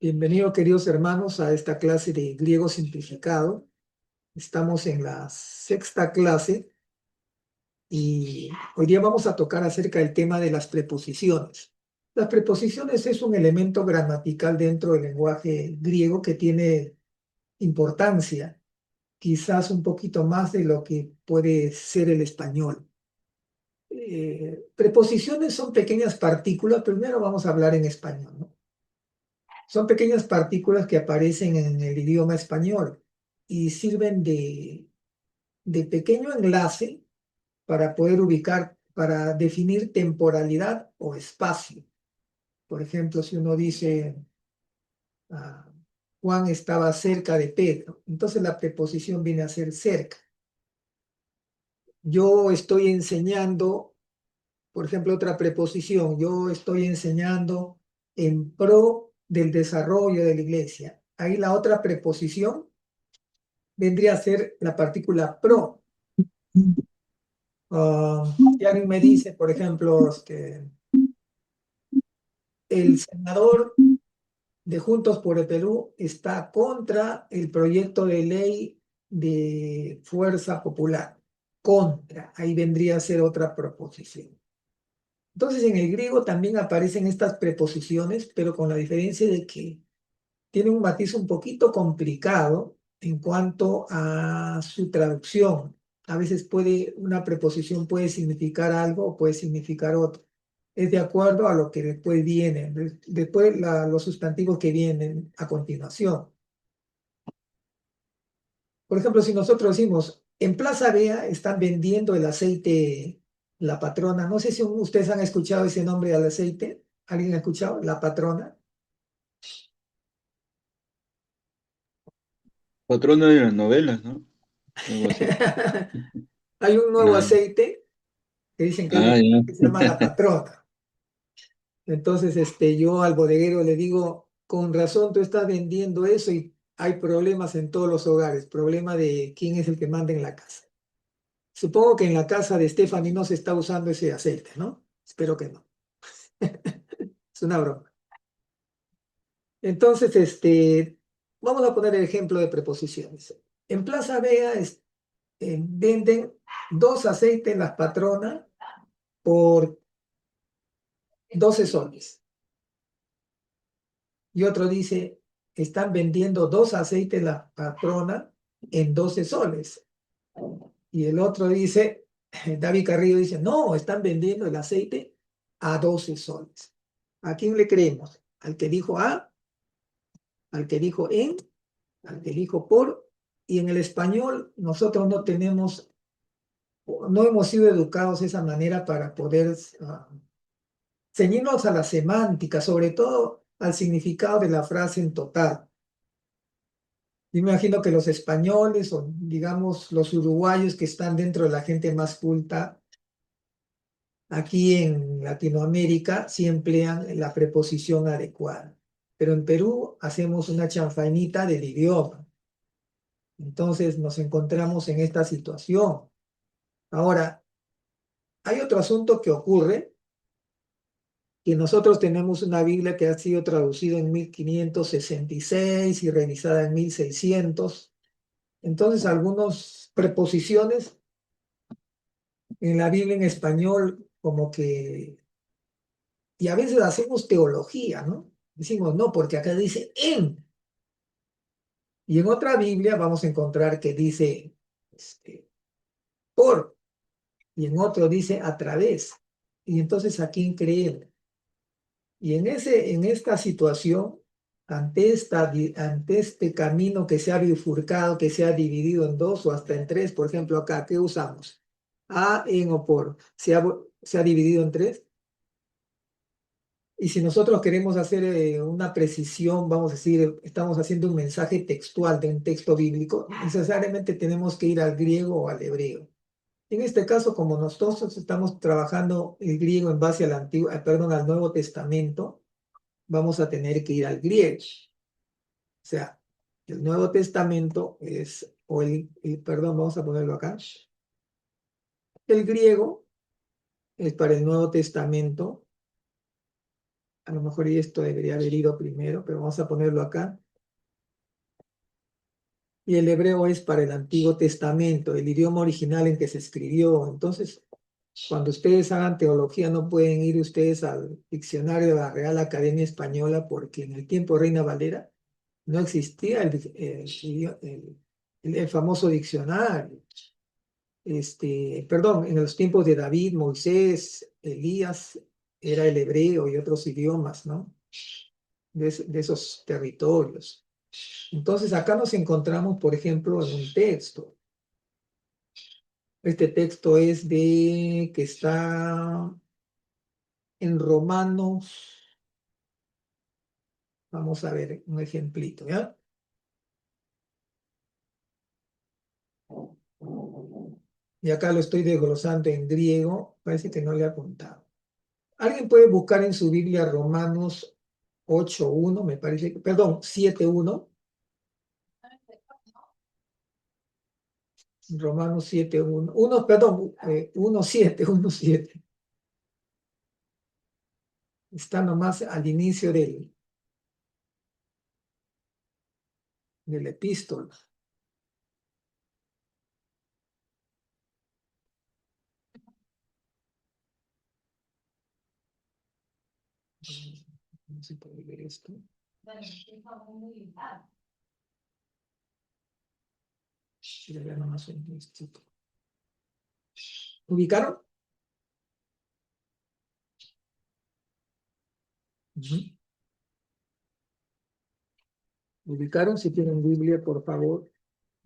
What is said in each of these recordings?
Bienvenidos, queridos hermanos, a esta clase de griego simplificado. Estamos en la sexta clase y hoy día vamos a tocar acerca del tema de las preposiciones. Las preposiciones es un elemento gramatical dentro del lenguaje griego que tiene importancia, quizás un poquito más de lo que puede ser el español. Preposiciones son pequeñas partículas. Primero vamos a hablar en español, ¿no? Son pequeñas partículas que aparecen en el idioma español y sirven de pequeño enlace para poder ubicar, para definir temporalidad o espacio. Por ejemplo, si uno dice, ah, Juan estaba cerca de Pedro, entonces la preposición viene a ser cerca. Yo estoy enseñando, por ejemplo, otra preposición, yo estoy enseñando en pro del desarrollo de la iglesia. Ahí la otra preposición vendría a ser la partícula pro. Si alguien me dice, por ejemplo, el senador de Juntos por el Perú está contra el proyecto de ley de Fuerza Popular. Contra, ahí vendría a ser otra proposición. Entonces, en el griego también aparecen estas preposiciones, pero con la diferencia de que tiene un matiz un poquito complicado en cuanto a su traducción. A veces una preposición puede significar algo o puede significar otro. Es de acuerdo a lo que después viene, después los sustantivos que vienen a continuación. Por ejemplo, si nosotros decimos, en Plaza Vea están vendiendo el aceite La Patrona. No sé si ustedes han escuchado ese nombre del aceite. ¿Alguien ha escuchado? La Patrona. Patrona de las novelas, ¿no? Algo así. Hay un nuevo Ah, aceite que dicen que es ah, ya. que se llama La Patrona. Entonces, yo al bodeguero le digo, con razón tú estás vendiendo eso y hay problemas en todos los hogares, problema de quién es el que manda en la casa. Supongo que en la casa de Stephanie no se está usando ese aceite, ¿no? Espero que no. Es una broma. Entonces, vamos a poner el ejemplo de preposiciones. En Plaza Vea venden dos aceites las patronas por 12 soles. Y otro dice, están vendiendo dos aceites la patrona en 12 soles. Y el otro dice, David Carrillo dice, no, están vendiendo el aceite a 12 soles. ¿A quién le creemos? ¿Al que dijo a, al que dijo en, al que dijo por? Y en el español nosotros no hemos sido educados de esa manera para poder ceñirnos a la semántica, sobre todo al significado de la frase en total. Yo me imagino que los españoles o digamos los uruguayos que están dentro de la gente más culta aquí en Latinoamérica sí emplean la preposición adecuada. Pero en Perú hacemos una chanfainita del idioma. Entonces nos encontramos en esta situación. Ahora, hay otro asunto que ocurre, que nosotros tenemos una Biblia que ha sido traducida en 1566 y revisada en 1600. Entonces, algunas preposiciones en la Biblia en español, como que, y a veces hacemos teología, ¿no? Decimos, no, porque acá dice en, y en otra Biblia vamos a encontrar que dice por, y en otro dice a través, y entonces a quién creer. Y en esta situación, ante este camino que se ha bifurcado, que se ha dividido en dos o hasta en tres, por ejemplo, acá, ¿qué usamos? A, en o por. Se ha dividido en tres. Y si nosotros queremos hacer una precisión, vamos a decir, estamos haciendo un mensaje textual de un texto bíblico, necesariamente tenemos que ir al griego o al hebreo. En este caso, como nosotros estamos trabajando el griego en base al Nuevo Testamento, vamos a tener que ir al griego. O sea, el Nuevo Testamento es, perdón, vamos a ponerlo acá. El griego es para el Nuevo Testamento A lo mejor esto debería haber ido primero, pero vamos a ponerlo acá. Y el hebreo es para el Antiguo Testamento, el idioma original en que se escribió. Entonces, cuando ustedes hagan teología, no pueden ir ustedes al diccionario de la Real Academia Española, porque en el tiempo de Reina Valera no existía el famoso diccionario. Perdón, en los tiempos de David, Moisés, Elías, era el hebreo y otros idiomas, ¿no? De esos territorios. Entonces, acá nos encontramos, por ejemplo, en un texto. Este texto es que está en Romanos. Vamos a ver un ejemplito, ¿ya? Y acá lo estoy desglosando en griego, parece que no le he apuntado. ¿Alguien puede buscar en su Biblia Romanos 8:1, me parece, perdón, 7:1? Romanos 7:1, perdón, 1:7, 1:7. Está nomás al inicio del epístola. No se puede ver esto. Sí, le vean nomás un minutito. ¿Ubicaron? Ujú. ¿Ubicaron? Si tienen Biblia, por favor.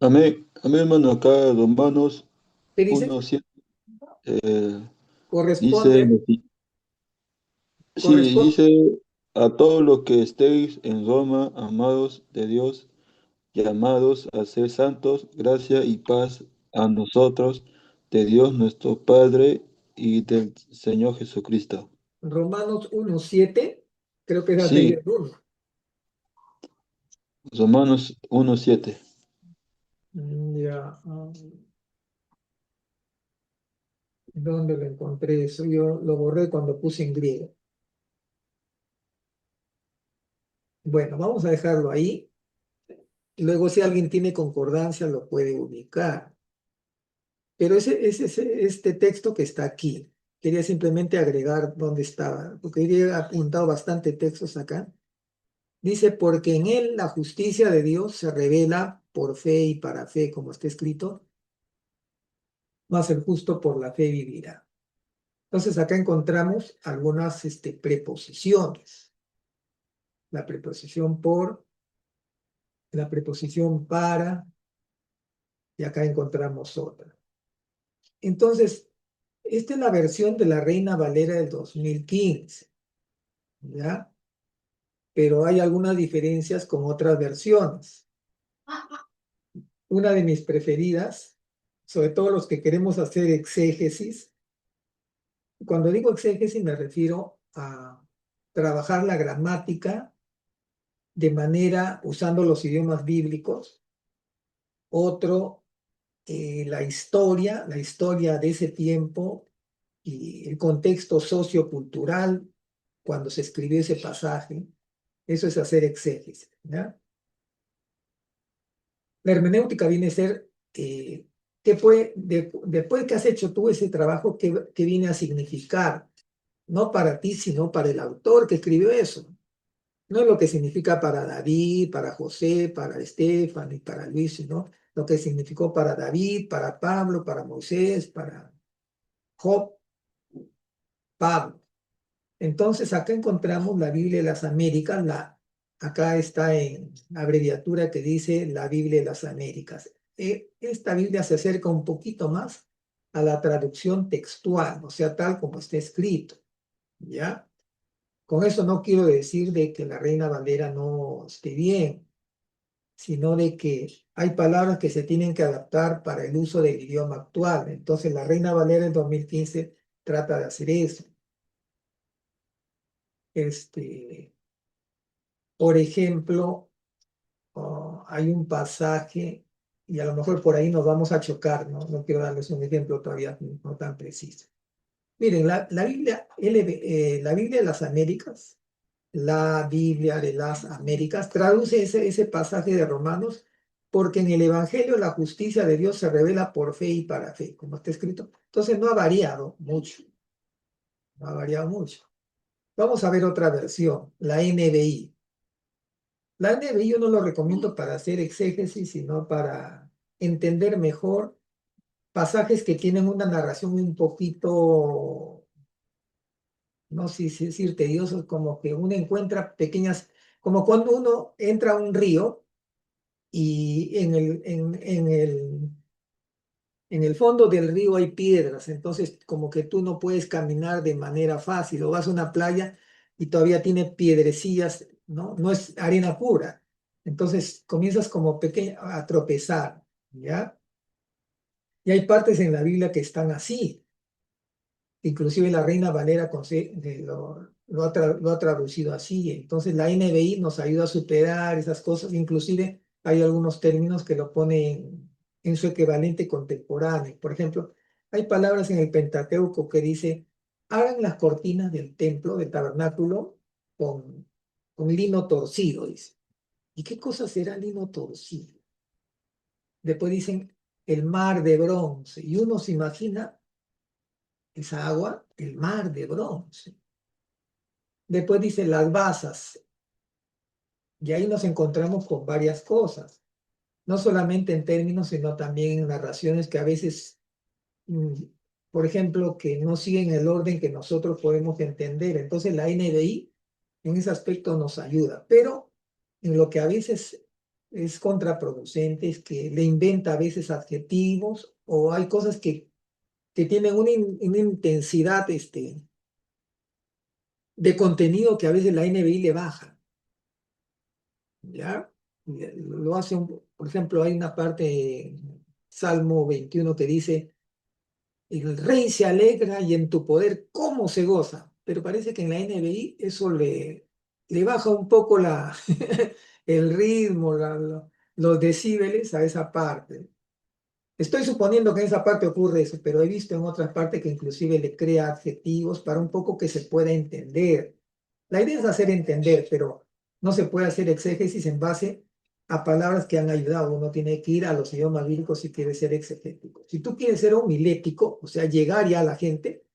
Amén, hermano, acá Romanos ¿Qué dice? 1:7 eh, dice, Corresponde, sí, corresponde. dice, a todos los que estéis en Roma, amados de Dios, llamados a ser santos, gracia y paz a nosotros, de Dios nuestro Padre y del Señor Jesucristo. Romanos 1:7, creo que es antes Sí, del 1. Romanos 1:7. Ya, ¿dónde lo encontré eso? Yo lo borré cuando puse en griego. Bueno, vamos a dejarlo ahí. Luego, si alguien tiene concordancia, lo puede ubicar. Pero este texto que está aquí, quería simplemente agregar dónde estaba, porque hoy he apuntado bastante textos acá. Dice, porque en él la justicia de Dios se revela por fe y para fe, como está escrito, mas el justo por la fe vivirá. Entonces acá encontramos algunas preposiciones. La preposición por, la preposición para, y acá encontramos otra. Entonces, esta es la versión de la Reina Valera del 2015, ¿ya? Pero hay algunas diferencias con otras versiones. Una de mis preferidas, sobre todo los que queremos hacer exégesis. Cuando digo exégesis me refiero a trabajar la gramática de manera usando los idiomas bíblicos. Otro, la historia de ese tiempo y el contexto sociocultural cuando se escribió ese pasaje. Eso es hacer exégesis, ¿ya? La hermenéutica viene a ser, después que has hecho tú ese trabajo, ¿qué viene a significar? No para ti, sino para el autor que escribió eso. No es lo que significa para David, para José, para Estefan y para Luis, sino lo que significó para David, para Pablo, para Moisés, para Job, Pablo. Entonces acá encontramos la Biblia de las Américas, acá está en abreviatura que dice la Biblia de las Américas. Esta Biblia se acerca un poquito más a la traducción textual, o sea, tal como está escrito, ¿ya? Con eso no quiero decir de que la Reina Valera no esté bien, sino de que hay palabras que se tienen que adaptar para el uso del idioma actual. Entonces la Reina Valera en 2015 trata de hacer eso. Por ejemplo, hay un pasaje, y a lo mejor por ahí nos vamos a chocar, ¿no? No quiero darles un ejemplo todavía no tan preciso. Miren, la Biblia de las Américas la Biblia de las Américas, traduce ese pasaje de Romanos, porque en el Evangelio la justicia de Dios se revela por fe y para fe, como está escrito. Entonces no ha variado mucho, no ha variado mucho. Vamos a ver otra versión, la NBI. La NBI yo no lo recomiendo para hacer exégesis, sino para entender mejor pasajes que tienen una narración un poquito, no sé si decir tediosos, como que uno encuentra pequeñas, como cuando uno entra a un río y en el fondo del río hay piedras, entonces como que tú no puedes caminar de manera fácil, o vas a una playa y todavía tiene piedrecillas, ¿no? No es arena pura. Entonces comienzas como pequeño a tropezar, ¿ya? Y hay partes en la Biblia que están así. Inclusive la Reina Valera lo ha traducido así. Entonces la NBI nos ayuda a superar esas cosas. Inclusive hay algunos términos que lo ponen en su equivalente contemporáneo. Por ejemplo, hay palabras en el Pentateuco que dice, hagan las cortinas del templo, del tabernáculo, con lino torcido, dice. ¿Y qué cosa será lino torcido? Después dicen el mar de bronce. Y uno se imagina esa agua, el mar de bronce. Después dice las basas, y ahí nos encontramos con varias cosas, no solamente en términos, sino también en narraciones que a veces, mm, por ejemplo, que no siguen el orden que nosotros podemos entender. Entonces la NBI en ese aspecto nos ayuda, pero en lo que a veces es contraproducente es que le inventa a veces adjetivos o hay cosas que tienen una intensidad de contenido que a veces la NBI le baja. ¿Ya? Lo hace, por ejemplo, hay una parte en Salmo 21 que dice, el rey se alegra y en tu poder, ¿cómo se goza? Pero parece que en la NBI eso le baja un poco el ritmo, los decíbeles a esa parte. Estoy suponiendo que en esa parte ocurre eso, pero he visto en otras partes que inclusive le crea adjetivos para un poco que se pueda entender. La idea es hacer entender, pero no se puede hacer exégesis en base a palabras que han ayudado. Uno tiene que ir a los idiomas bíblicos si quiere ser exegético. Si tú quieres ser homilético, o sea, llegar ya a la gente,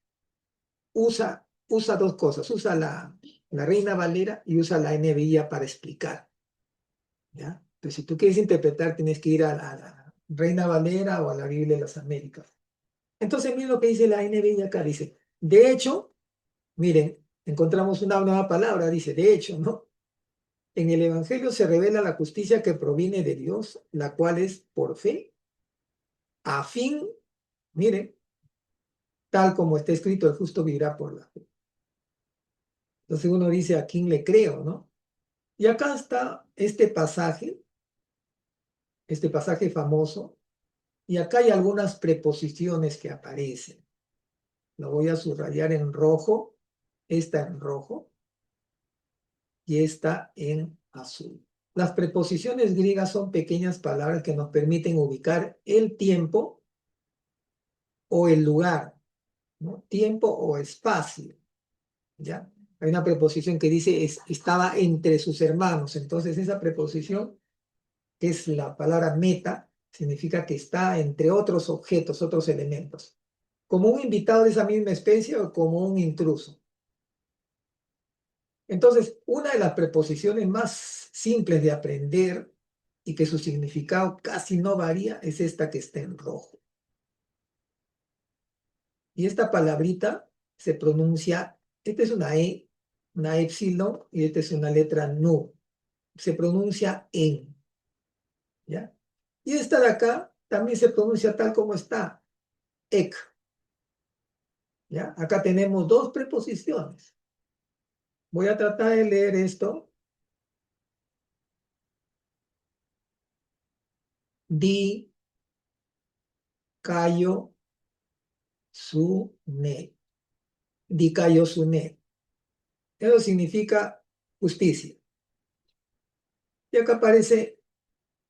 usa dos cosas. Usa la Reina Valera y usa la NBI para explicar. ¿Ya? Entonces, si tú quieres interpretar, tienes que ir a la Reina Valera o a la Biblia de las Américas. Entonces, miren lo que dice la NBI acá. Dice, de hecho, miren, encontramos una nueva palabra, dice, de hecho, ¿no? En el Evangelio se revela la justicia que proviene de Dios, la cual es por fe, a fin, miren, tal como está escrito, el justo vivirá por la fe. Entonces uno dice, ¿a quién le creo, no? Y acá está este pasaje famoso, y acá hay algunas preposiciones que aparecen. Lo voy a subrayar en rojo, esta en rojo y esta en azul. Las preposiciones griegas son pequeñas palabras que nos permiten ubicar el tiempo o el lugar, ¿no? Tiempo o espacio, ¿ya? Hay una preposición que dice estaba entre sus hermanos, entonces esa preposición, que es la palabra meta, significa que está entre otros objetos, otros elementos, como un invitado de esa misma especie o como un intruso. Entonces, una de las preposiciones más simples de aprender y que su significado casi no varía es esta que está en rojo. Y esta palabrita se pronuncia, esta es una epsilon, y esta es una letra nu. Se pronuncia en, ¿ya? Y esta de acá también se pronuncia tal como está, ek, ¿ya? Acá tenemos dos preposiciones. Voy a tratar de leer esto. Di, cayo, su, ne. Di, cayo, su, ne. Eso significa justicia. Y acá aparece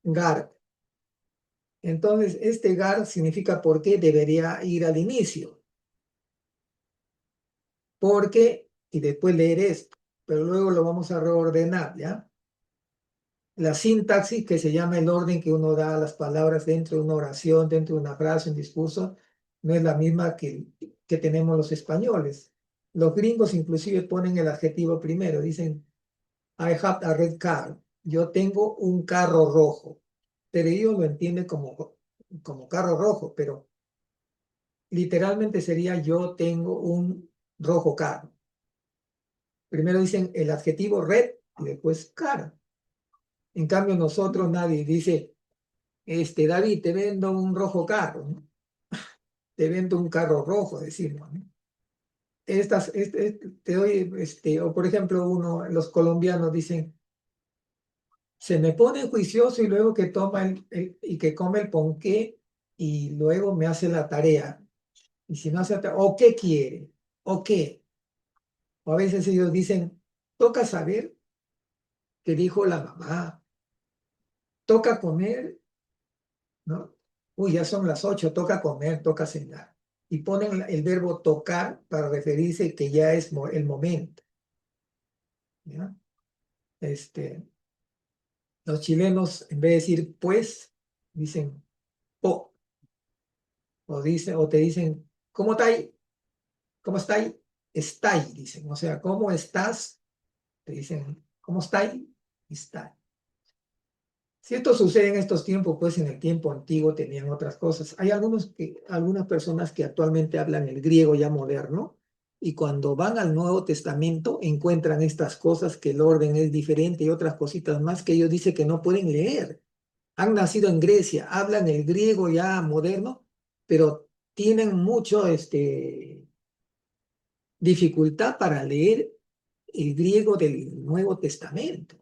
gar. Entonces, este gar significa por qué debería ir al inicio. Porque, y después leer esto. pero luego lo vamos a reordenar, ¿ya? La sintaxis, que se llama el orden que uno da a las palabras dentro de una oración, dentro de una frase, un discurso, no es la misma que tenemos los españoles. Los gringos inclusive ponen el adjetivo primero, dicen, I have a red car. Yo tengo un carro rojo. Pero ellos lo entienden como carro rojo, pero literalmente sería yo tengo un rojo carro. Primero dicen el adjetivo red y después car. En cambio nosotros nadie dice, David, te vendo un rojo carro, ¿no? Te vendo un carro rojo, decimos, ¿no? Te doy, o por ejemplo, los colombianos dicen, se me pone juicioso y luego que toma y que come el ponqué y luego me hace la tarea. Y si no hace la tarea, ¿o qué quiere? ¿O qué? O a veces ellos dicen, toca saber qué dijo la mamá, toca comer, ¿no? Uy, ya son las 8, toca comer, toca cenar. Y ponen el verbo tocar para referirse que ya es el momento, ¿ya? Este, los chilenos, en vez de decir pues, dicen po, o te dicen, ¿cómo está ahí? ¿Cómo está ahí? Está ahí, dicen. O sea, ¿cómo estás? Te dicen, ¿cómo está ahí? Está. Si esto sucede en estos tiempos, pues en el tiempo antiguo tenían otras cosas. Hay algunas personas que actualmente hablan el griego ya moderno y cuando van al Nuevo Testamento encuentran estas cosas que el orden es diferente y otras cositas más que ellos dicen que no pueden leer. Han nacido en Grecia, hablan el griego ya moderno, pero tienen mucho dificultad para leer el griego del Nuevo Testamento.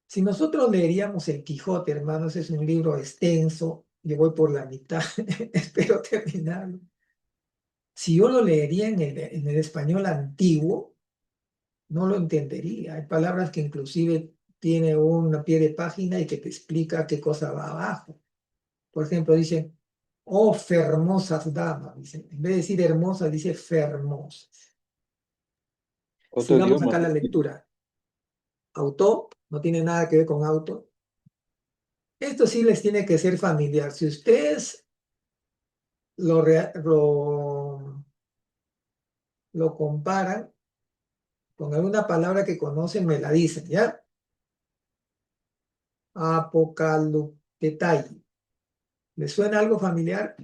Si nosotros leeríamos el Quijote, hermanos, es un libro extenso, yo voy por la mitad, espero terminarlo. Si yo lo leería en el español antiguo, no lo entendería. Hay palabras que inclusive tiene una pie de página y que te explica qué cosa va abajo. Por ejemplo, dice, oh, fermosas damas, dice. En vez de decir hermosas, dice fermosas. Otro Sigamos idioma. acá la lectura. Auto, no tiene nada que ver con auto. Esto sí les tiene que ser familiar. Si ustedes lo, rea- lo comparan con alguna palabra que conocen, me la dicen, ¿ya? Apocaluptetai. ¿Les suena algo familiar?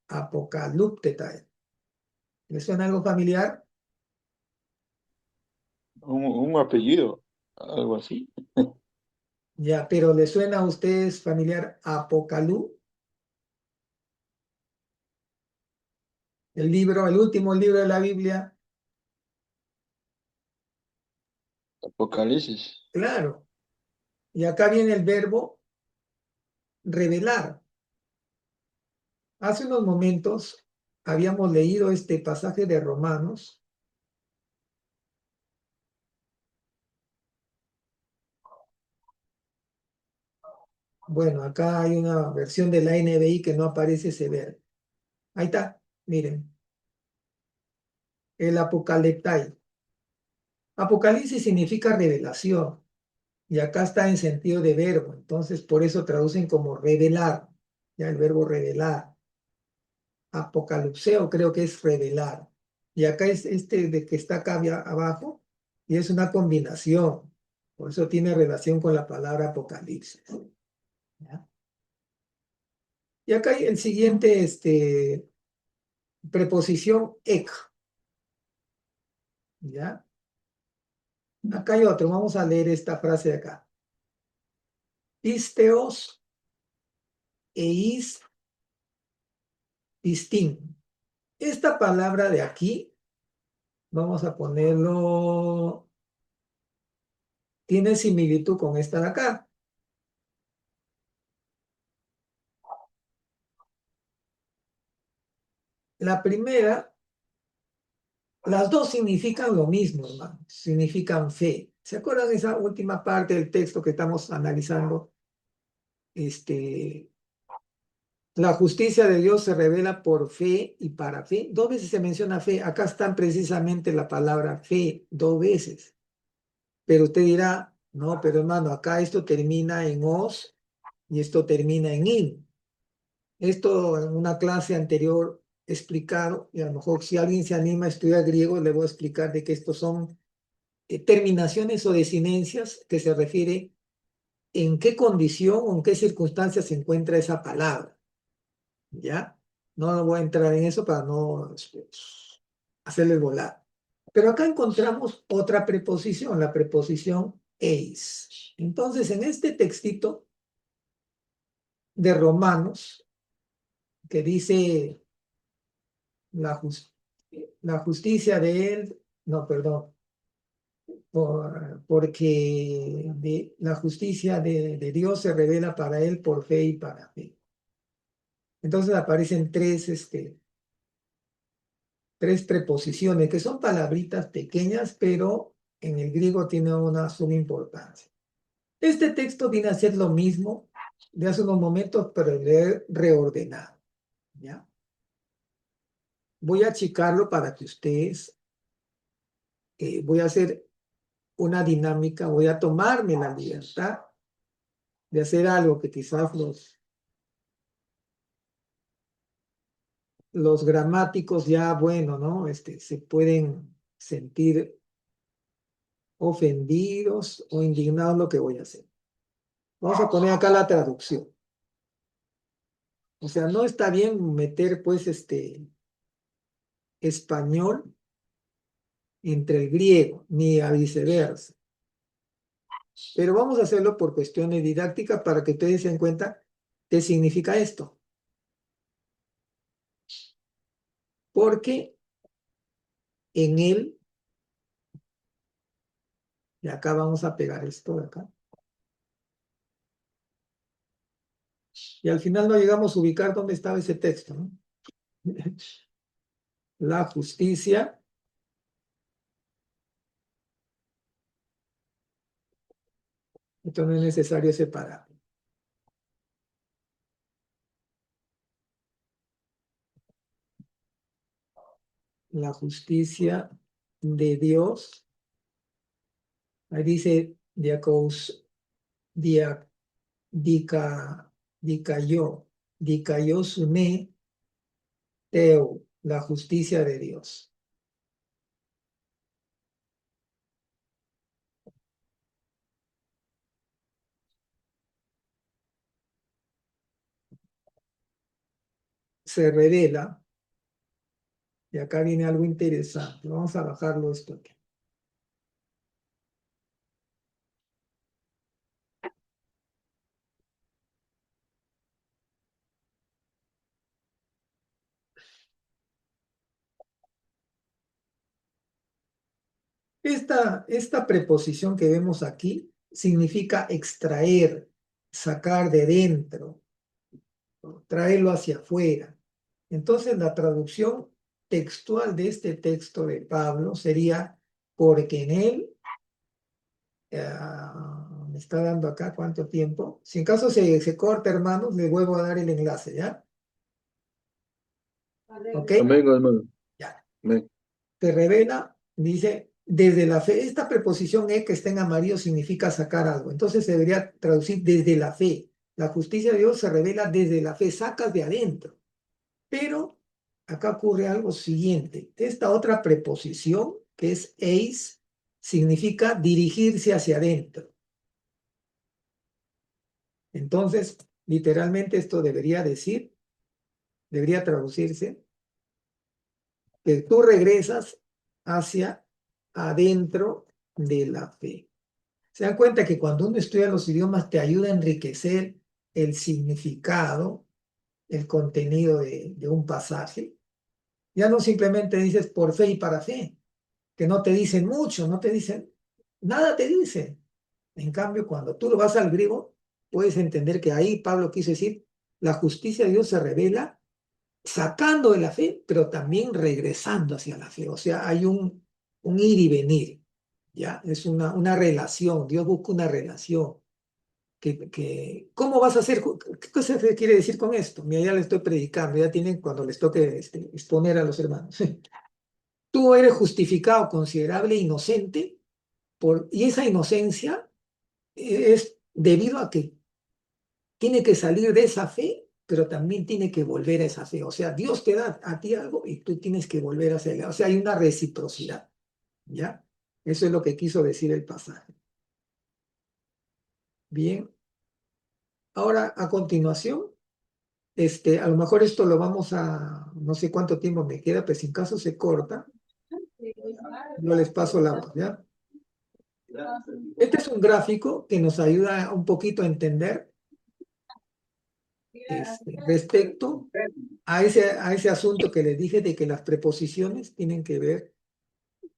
Apocaluptetai. ¿Les suena algo familiar? Un apellido, algo así. Ya, pero ¿les suena a ustedes familiar Apocalú? El libro, el último libro de la Biblia. Apocalipsis. Claro. Y acá viene el verbo revelar. Hace unos momentos habíamos leído este pasaje de Romanos. Bueno, acá hay una versión de la NBI que no aparece ese verbo. Ahí está, miren, el apocaliptai. Apocalipsis significa revelación y acá está en sentido de verbo, entonces por eso traducen como revelar, ya el verbo revelar. Apocalipseo creo que es revelar. Y acá es este de que está acá abajo y es una combinación. Por eso tiene relación con la palabra apocalipsis. ¿Ya? Y acá hay el siguiente, preposición ek. ¿Ya? Acá hay otro. Vamos a leer esta frase de acá. Pisteos eis pistin. Esta palabra de aquí, vamos a ponerlo, tiene similitud con esta de acá. La primera, las dos significan lo mismo, hermano. Significan fe. ¿Se acuerdan de esa última parte del texto que estamos analizando? Este, La justicia de Dios se revela por fe y para fe. Dos veces se menciona fe. Acá está precisamente la palabra fe, dos veces. Pero usted dirá, no, pero hermano, acá esto termina en os y esto termina en in. Esto en una clase anterior he explicado, y a lo mejor si alguien se anima a estudiar griego, le voy a explicar de que estos son terminaciones o desinencias que se refiere en qué condición o en qué circunstancias se encuentra esa palabra. ¿Ya? No voy a entrar en eso para no hacerles volar. Pero acá encontramos otra preposición, la preposición eis. Entonces, en este textito de Romanos, que dice la, la justicia de él, no, perdón, porque la justicia de Dios se revela para él por fe y para fe. Entonces aparecen tres preposiciones que son palabritas pequeñas, pero en el griego tiene una suma importancia. Este texto viene a ser lo mismo de hace unos momentos, pero reordenado. ¿Ya? Voy a achicarlo para que ustedes, voy a hacer una dinámica, voy a tomarme la libertad de hacer algo que quizás los gramáticos ya, bueno, ¿no? Se pueden sentir ofendidos o indignados lo que voy a hacer. Vamos a poner acá la traducción. O sea, no está bien meter pues español entre el griego, ni a viceversa. Pero vamos a hacerlo por cuestiones didácticas para que ustedes se den cuenta qué significa esto. Porque en él, y acá vamos a pegar esto de acá, y al final no llegamos a ubicar dónde estaba ese texto, ¿no? La justicia esto no es necesario separar. La justicia de Dios, ahí dice diacos, dia, dica, dicayo suné teo, la justicia de Dios. Se revela, y acá viene algo interesante. Vamos a bajarlo esto aquí. Esta preposición que vemos aquí significa extraer, sacar de dentro, traerlo hacia afuera. Entonces, la traducción textual de este texto de Pablo sería, porque en él, me está dando acá cuánto tiempo. Si en caso se corta, hermanos, les vuelvo a dar el enlace, ¿ya? ¿Ok? Amén, hermano. Ya. Amén. Te revela, dice, desde la fe. Esta preposición que está en amarillo significa sacar algo. Entonces se debería traducir desde la fe. La justicia de Dios se revela desde la fe, sacas de adentro. Pero acá ocurre algo siguiente. Esta otra preposición, que es eis, significa dirigirse hacia adentro. Entonces, literalmente esto debería traducirse, que tú regresas hacia adentro de la fe. Se dan cuenta que cuando uno estudia los idiomas te ayuda a enriquecer el significado, el contenido de un pasaje. Ya no simplemente dices por fe y para fe, que no te dicen mucho, no te dicen, nada te dicen. En cambio, cuando tú lo vas al griego, puedes entender que ahí Pablo quiso decir, la justicia de Dios se revela sacando de la fe, pero también regresando hacia la fe. O sea, hay un ir y venir, ¿ya? Es una relación, Dios busca una relación ¿Cómo vas a hacer? ¿Qué cosa se quiere decir con esto? Mira, ya le estoy predicando, ya tienen cuando les toque exponer a los hermanos. Tú eres justificado, considerable, inocente, y esa inocencia es debido a que tiene que salir de esa fe, pero también tiene que volver a esa fe. O sea, Dios te da a ti algo y tú tienes que volver a hacerle. O sea, hay una reciprocidad, ¿ya? Eso es lo que quiso decir el pasaje. Bien, ahora a continuación, a lo mejor esto lo vamos a, no sé cuánto tiempo me queda, pero si en caso se corta, yo les paso la voz, ¿ya? Este es un gráfico que nos ayuda un poquito a entender respecto a ese asunto que les dije de que las preposiciones tienen que ver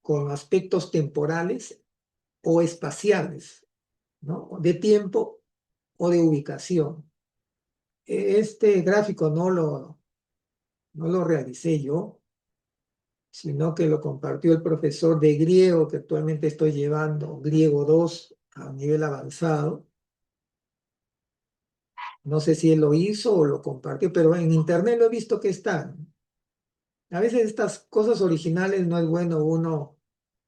con aspectos temporales o espaciales, ¿no? De tiempo o de ubicación. Este gráfico no lo realicé yo, sino que lo compartió el profesor de griego que actualmente estoy llevando, griego 2 a nivel avanzado. No sé si él lo hizo o lo compartió, pero en internet lo he visto que están. A veces estas cosas originales no es bueno uno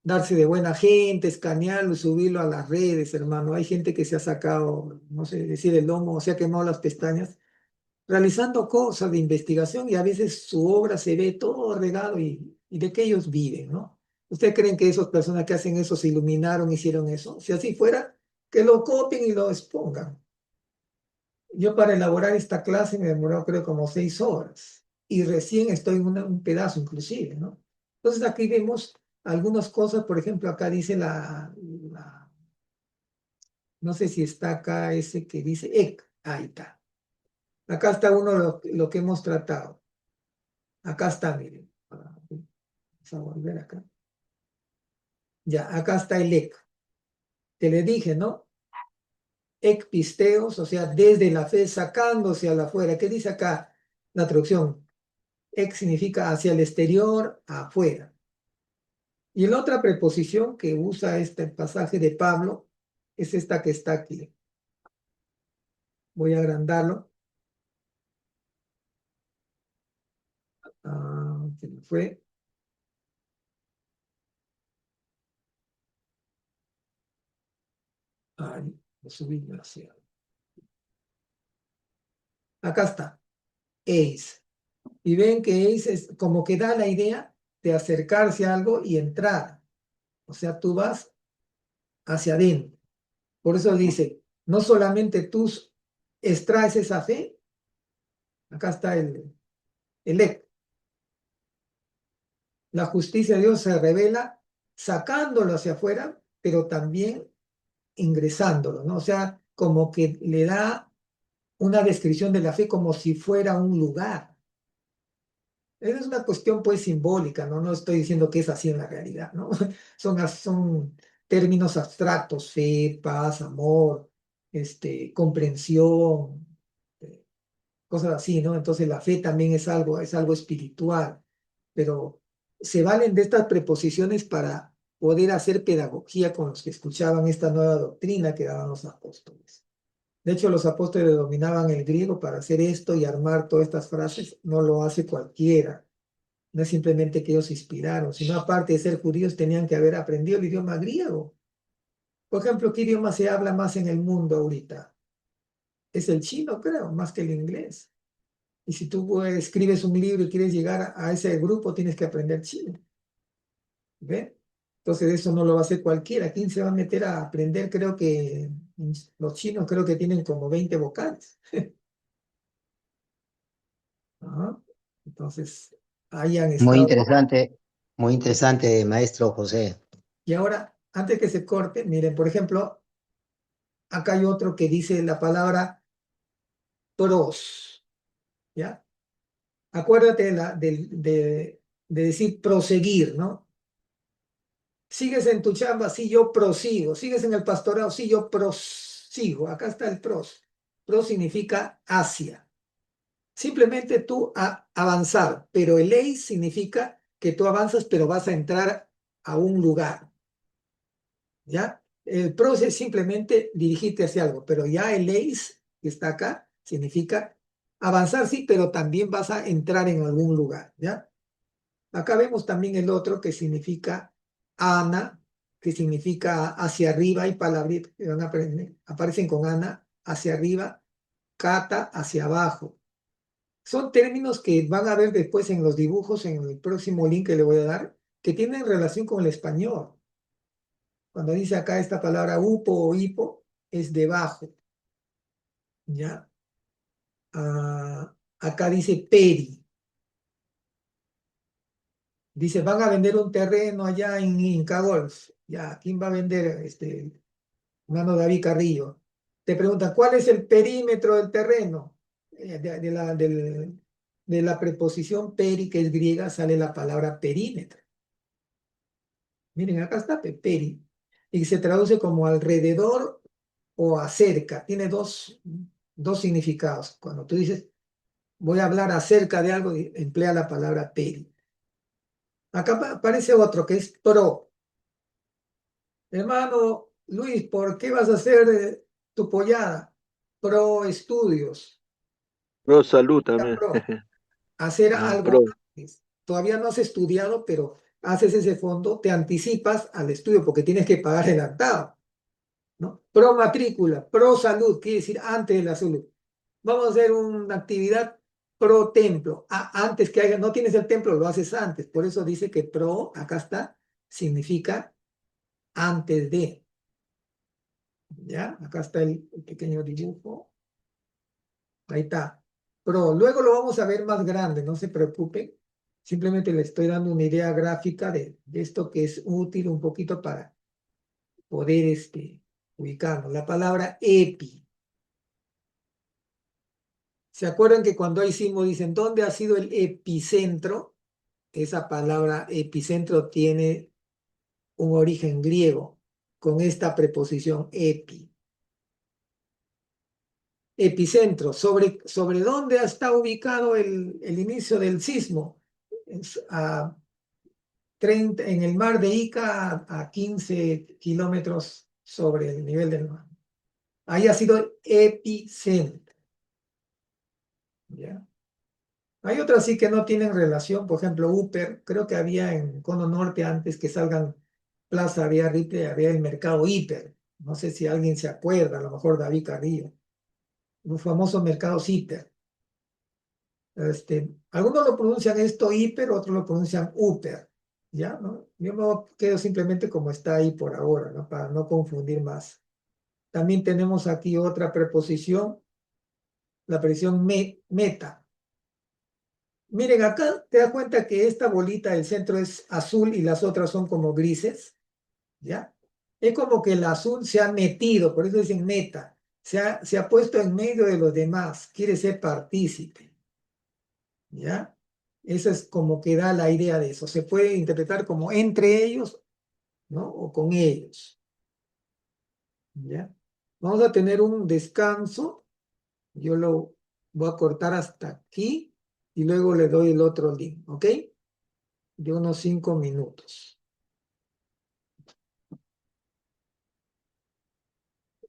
darse de buena gente, escanearlo y subirlo a las redes, hermano. Hay gente que se ha sacado, no sé, decir el lomo, se ha quemado las pestañas, realizando cosas de investigación y a veces su obra se ve todo regado y de qué ellos viven, ¿no? ¿Ustedes creen que esas personas que hacen eso se iluminaron, hicieron eso? Si así fuera, que lo copien y lo expongan. Yo para elaborar esta clase me demoró creo como 6 horas y recién estoy en un pedazo inclusive, ¿no? Entonces aquí vemos algunas cosas, por ejemplo, acá dice no sé si está acá ese que dice EC, ahí está. Acá está uno lo que hemos tratado. Acá está, miren. Vamos a volver acá. Ya, acá está el EC, que le dije, ¿no? EC pisteos, o sea, desde la fe sacándose a la afuera. ¿Qué dice acá la traducción? Ex significa hacia el exterior, afuera. Y la otra preposición que usa este pasaje de Pablo es esta que está aquí. Voy a agrandarlo. Se me fue. Ay, lo subí demasiado. Acá está. Eis. Y ven que eis es como que da la idea de acercarse a algo y entrar. O sea, tú vas hacia adentro. Por eso dice, no solamente tú extraes esa fe, acá está el ec. La justicia de Dios se revela sacándolo hacia afuera, pero también ingresándolo, ¿no? O sea, como que le da una descripción de la fe como si fuera un lugar. Es una cuestión pues simbólica, ¿no? No estoy diciendo que es así en la realidad, ¿no? Son términos abstractos, fe, paz, amor, comprensión, eh, cosas así, ¿no? Entonces la fe también es algo espiritual, pero se valen de estas preposiciones para poder hacer pedagogía con los que escuchaban esta nueva doctrina que daban los apóstoles. De hecho, los apóstoles dominaban el griego para hacer esto y armar todas estas frases. No lo hace cualquiera. No es simplemente que ellos se inspiraron, sino aparte de ser judíos tenían que haber aprendido el idioma griego. Por ejemplo, ¿qué idioma se habla más en el mundo ahorita? Es el chino, creo, más que el inglés. Y si tú escribes un libro y quieres llegar a ese grupo, tienes que aprender chino. ¿Ve? Entonces eso no lo va a hacer cualquiera. ¿Quién se va a meter a aprender? Creo que los chinos creo que tienen como 20 vocales. Ajá. Entonces, ahí han estado. muy interesante, maestro José. Y ahora, antes que se corte, miren, por ejemplo, acá hay otro que dice la palabra pros, ¿ya? Acuérdate de decir proseguir, ¿no? Sigues en tu chamba, sí, yo prosigo. Sigues en el pastorado, sí, yo prosigo. Acá está el pros. Pros significa hacia. Simplemente tú avanzar, pero el eis significa que tú avanzas, pero vas a entrar a un lugar, ¿ya? El pros es simplemente dirigirte hacia algo, pero ya el eis, que está acá, significa avanzar, sí, pero también vas a entrar en algún lugar, ¿ya? Acá vemos también el otro que significa ana, que significa hacia arriba, y palabritas que aparecen con ana, hacia arriba, kata, hacia abajo. Son términos que van a ver después en los dibujos, en el próximo link que le voy a dar, que tienen relación con el español. Cuando dice acá esta palabra upo o hipo, es debajo, ¿ya? Acá dice peri. Dice, van a vender un terreno allá en Inca Golf. Ya, ¿quién va a vender? Hermano David Carrillo. Te preguntan, ¿cuál es el perímetro del terreno? De la preposición peri, que es griega, sale la palabra perímetro. Miren, acá está peri. Y se traduce como alrededor o acerca. Tiene dos significados. Cuando tú dices, voy a hablar acerca de algo, emplea la palabra peri. Acá aparece otro que es pro. Hermano Luis, ¿por qué vas a hacer tu pollada? Pro estudios. Pro salud Ya también. pro. Hacer Pro. algo antes. Todavía no has estudiado, pero haces ese fondo, te anticipas al estudio porque tienes que pagar el octavo, ¿no? Pro matrícula, pro salud, quiere decir antes de la salud. Vamos a hacer una actividad pro templo. Antes que haya, no tienes el templo, lo haces antes. Por eso dice que pro, acá está, significa antes de. ¿Ya? Acá está el pequeño dibujo. Ahí está. Pro. Luego lo vamos a ver más grande, no se preocupen. Simplemente le estoy dando una idea gráfica de esto que es útil un poquito para poder ubicarnos. La palabra epi. ¿Se acuerdan que cuando hay sismo dicen, ¿dónde ha sido el epicentro? Esa palabra epicentro tiene un origen griego con esta preposición epi. Epicentro, sobre dónde está ubicado el inicio del sismo. A 30, en el mar de Ica, a 15 kilómetros sobre el nivel del mar. Ahí ha sido epicentro. ¿Ya? Hay otras sí que no tienen relación, por ejemplo, Upper, creo que había en Cono Norte antes que salgan Plaza Vía Ripley, había el mercado Hiper. No sé si alguien se acuerda, a lo mejor David Carrillo. Los famosos mercados Hiper. Algunos lo pronuncian esto hiper, otros lo pronuncian upper, ¿ya? ¿No? Yo me quedo simplemente como está ahí por ahora, ¿no? Para no confundir más. También tenemos aquí otra preposición, la preposición meta. Miren, acá te das cuenta que esta bolita del centro es azul y las otras son como grises, ¿ya? Es como que el azul se ha metido, por eso dicen meta, se ha puesto en medio de los demás, quiere ser partícipe. ¿Ya? Eso es como que da la idea de eso. Se puede interpretar como entre ellos, ¿no? O con ellos, ¿ya? Vamos a tener un descanso. Yo lo voy a cortar hasta aquí y luego le doy el otro link, ¿ok? De unos 5 minutos.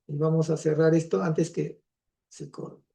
Y vamos a cerrar esto antes que se corte.